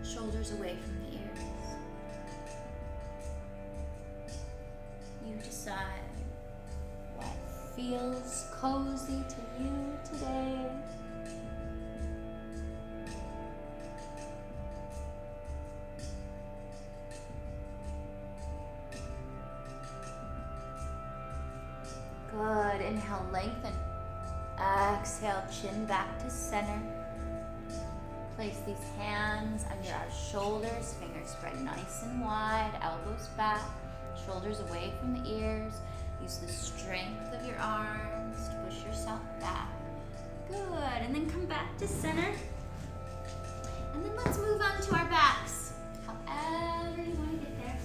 [SPEAKER 3] shoulders away from the ears. You decide what feels cozy to you today. Good. Inhale, lengthen. Exhale, chin back to center. Place these hands under our shoulders, fingers spread nice and wide, elbows back, shoulders away from the ears. Use the strength of your arms to push yourself back. Good, and then come back to center. And then let's move on to our backs. However you want to get there.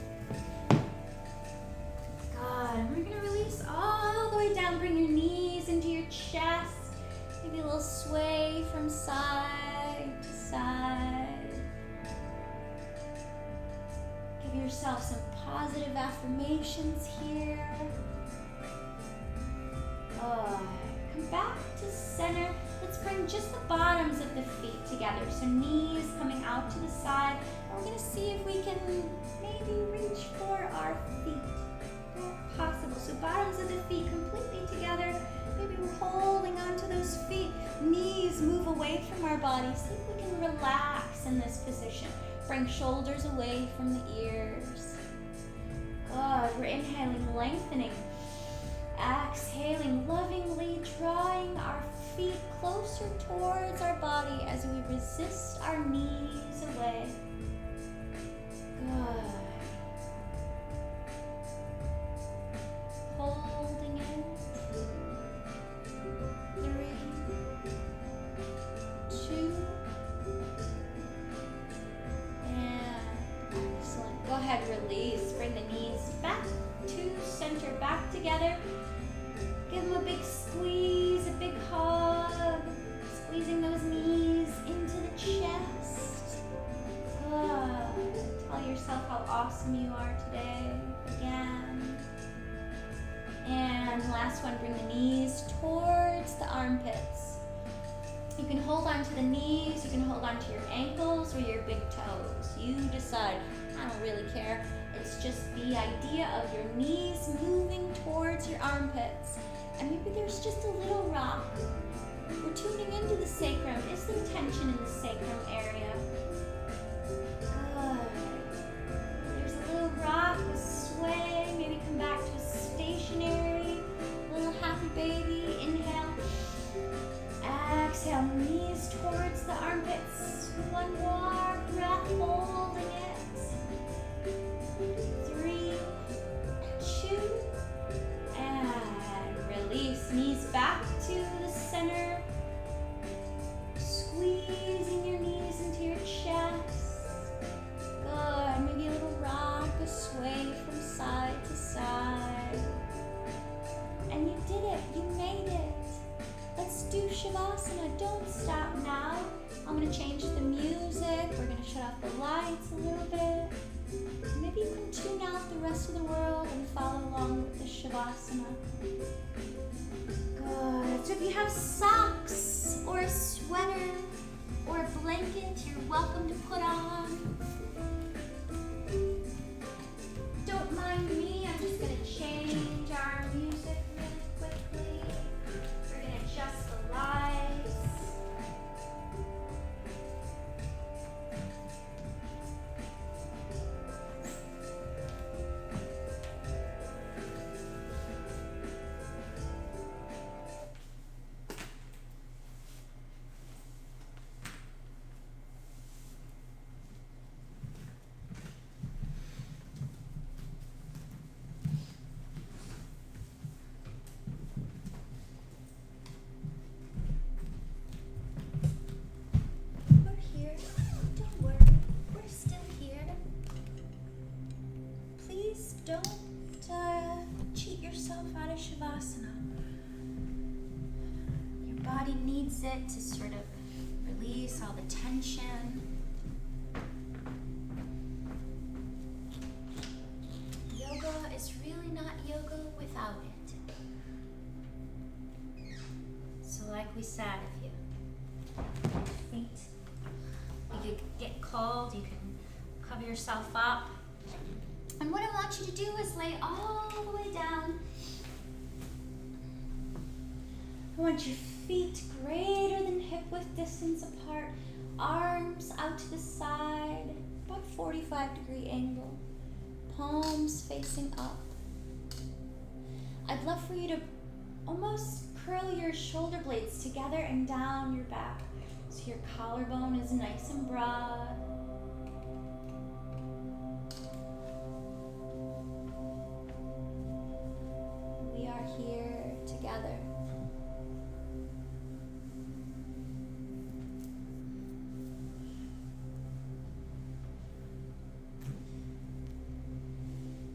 [SPEAKER 3] Good, and we're gonna release all the way down. Bring your knees into your chest. Maybe a little sway from side to side. Give yourself some positive affirmations here. Come back to center. Let's bring just the bottoms of the feet together. So knees coming out to the side. And we're going to see if we can maybe reach for our feet. If possible. So bottoms of the feet completely together. Maybe we're holding onto those feet. Knees move away from our body. See if we can relax in this position. Bring shoulders away from the ears. Good. We're inhaling, lengthening. Exhaling, lovingly drawing our feet closer towards our body as we resist our knees away. Good. Holding it. 3, 2, and excellent. Go ahead, release. Bring the knees back to center, back together. Give them a big squeeze, a big hug. Squeezing those knees into the chest. Good. Tell yourself how awesome you are today. Again. And last one, bring the knees towards the armpits. You can hold on to the knees, you can hold on to your ankles or your big toes. You decide. I don't really care. It's just the idea of your knees moving towards your armpits. And maybe there's just a little rock. We're tuning into the sacrum. Is there tension in the sacrum area? Good. There's a little rock, a sway. Maybe come back to a stationary little happy baby. Inhale. Exhale. Knees towards the armpits. One more breath, holding it. 3, 2, and release. Knees back to the center. Squeezing your knees into your chest. Good. Maybe a little rock, a sway from side to side. And you did it. You made it. Let's do Shavasana. Don't stop now. I'm going to change the music. We're going to shut off the lights a little bit. Maybe you can tune out the rest of the world and follow along with the Shavasana. Good. So if you have socks or a sweater or a blanket, you're welcome to put on. Don't mind me. I'm just going to change our music really quickly. We're going to adjust the lights. Don't cheat yourself out of Shavasana. Your body needs it to sort of release all the tension. Yoga is really not yoga without it. So like we said, if you think you could get cold, you can cover yourself up. And what I want you to do is lay all the way down. I want your feet greater than hip width distance apart, arms out to the side, about 45-degree angle, palms facing up. I'd love for you to almost curl your shoulder blades together and down your back so your collarbone is nice and broad. We are here together.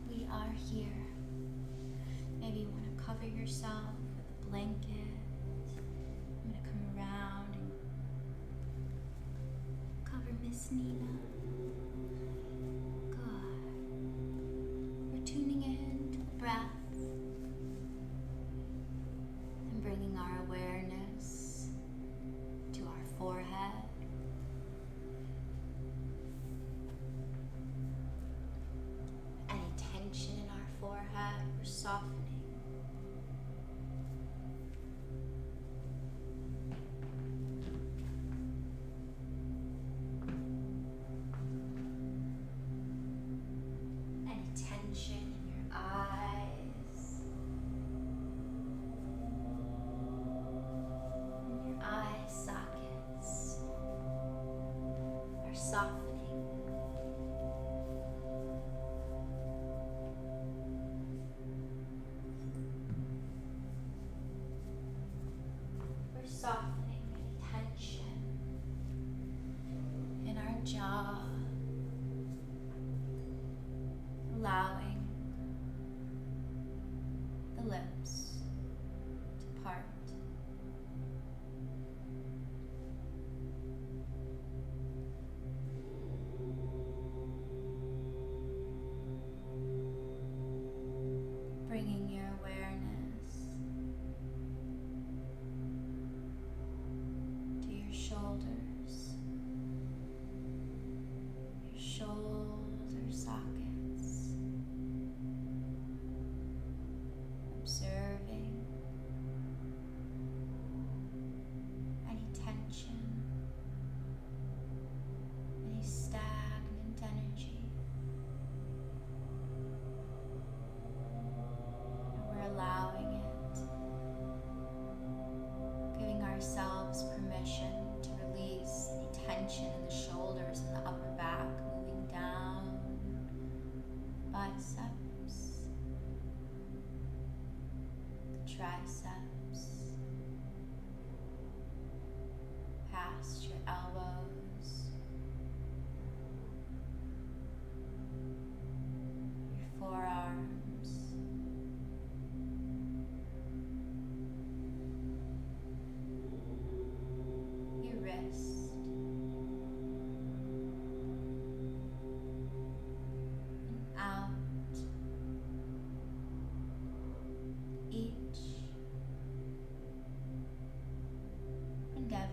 [SPEAKER 3] We are here. Maybe you want to cover yourself with a blanket. I'm going to come around and cover Miss Nina. Good. tuning in to the breath and bringing our awareness to our forehead. Any tension in our forehead, we're softening. Any tension in your eyes. And your eye sockets are softening. We're softening any tension in our jaw, allowing the lips to part. Bringing your awareness to your shoulders, your shoulder sockets, observing any tension, any stagnant energy. And we're allowing it, giving ourselves permission to release any tension in the shoulders and the upper back, moving down the biceps, the triceps, past your elbows, your forearms, your wrist, and out each and every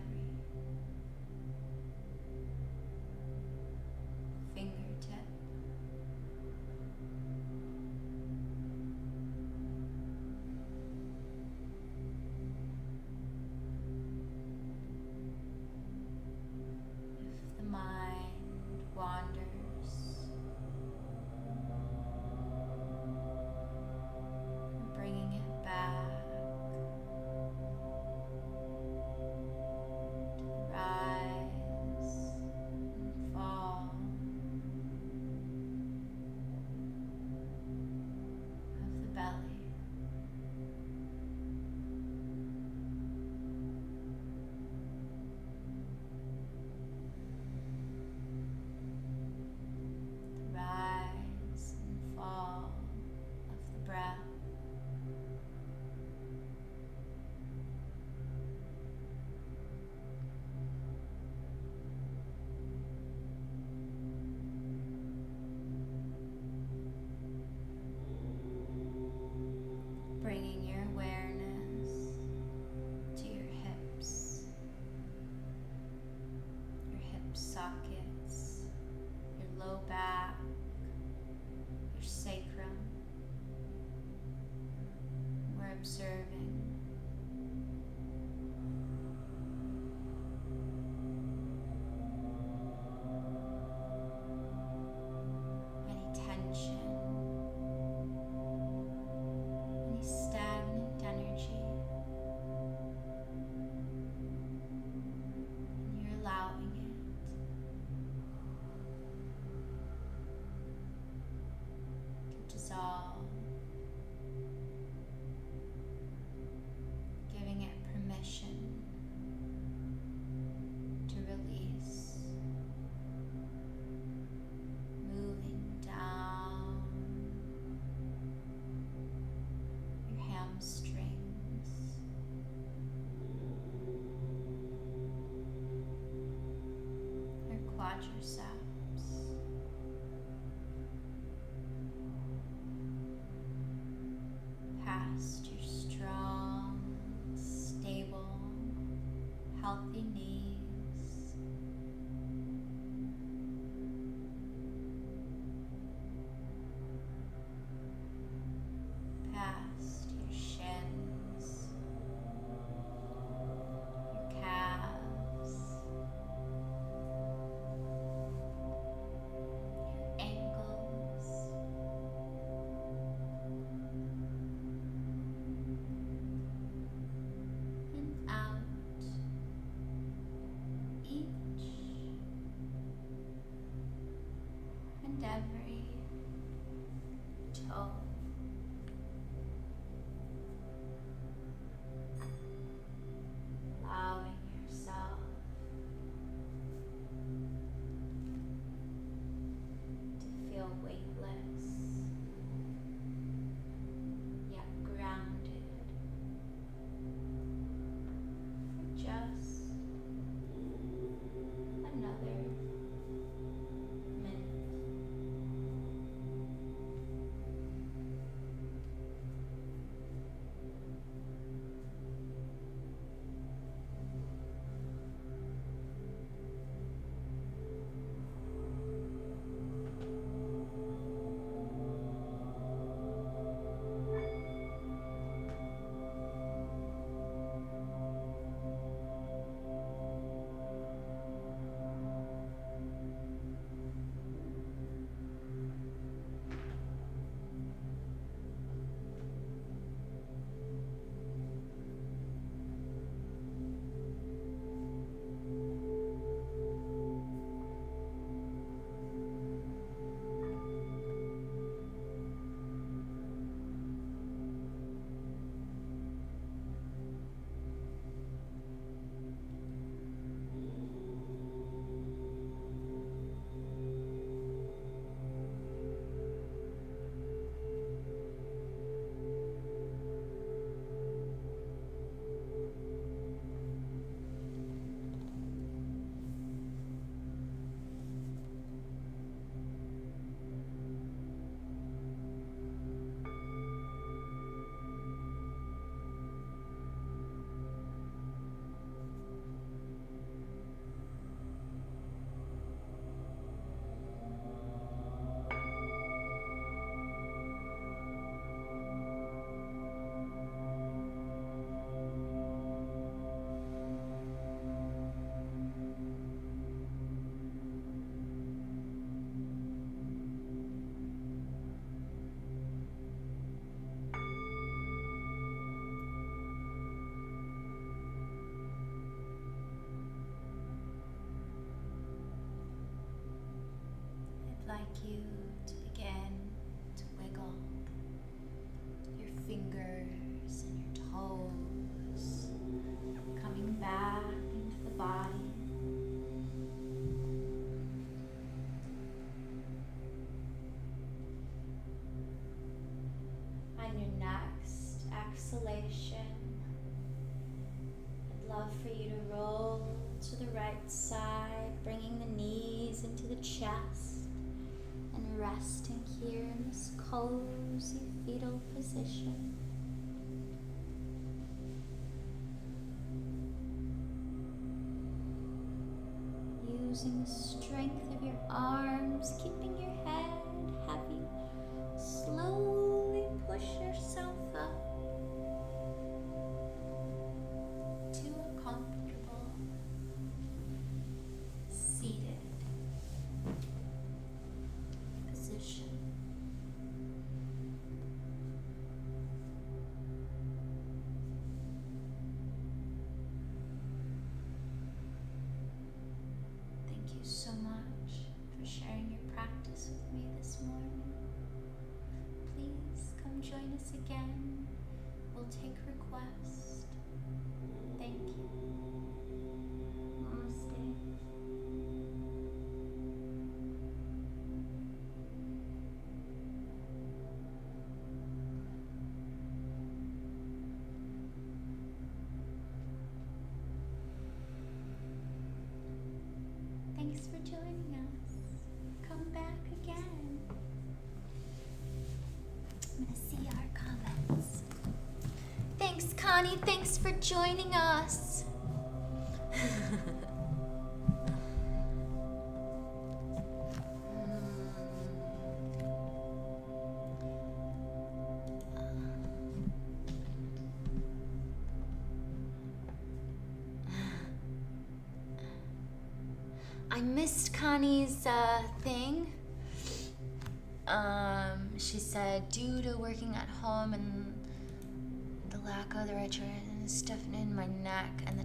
[SPEAKER 3] fingertip. If the mind wanders, bringing it back to the rise and fall of the belly. The rise and fall of the breath. Bringing your awareness to your hips, your hip sockets, your low back, your sacrum. We're observing any tension, any stagnant energy, and you're allowing it to dissolve, giving it permission to release, moving down your hamstrings, your quadriceps, past your strong, stable, healthy knees, past your shins, your calves, your ankles, and out each and every toe. Allowing yourself to feel weightless, yet grounded for just another minute. I'd like you to begin to wiggle your fingers and your toes, coming back into the body. On your next exhalation, I'd love for you to roll to the right side, bringing the knees into the chest and resting here in this cozy fetal position. Using the strength of your arms, keeping your head heavy, slowly push yourself up to a comfortable seated position. Thank you so much for sharing your practice with me this morning. Please come join us again. We'll take requests. Thank you. Namaste. Thanks for joining us. Come back again. I'm gonna see our comments. Connie. Thanks for joining us. I missed Connie's thing. She said due to working at home and the lack of the right stuff in my neck and the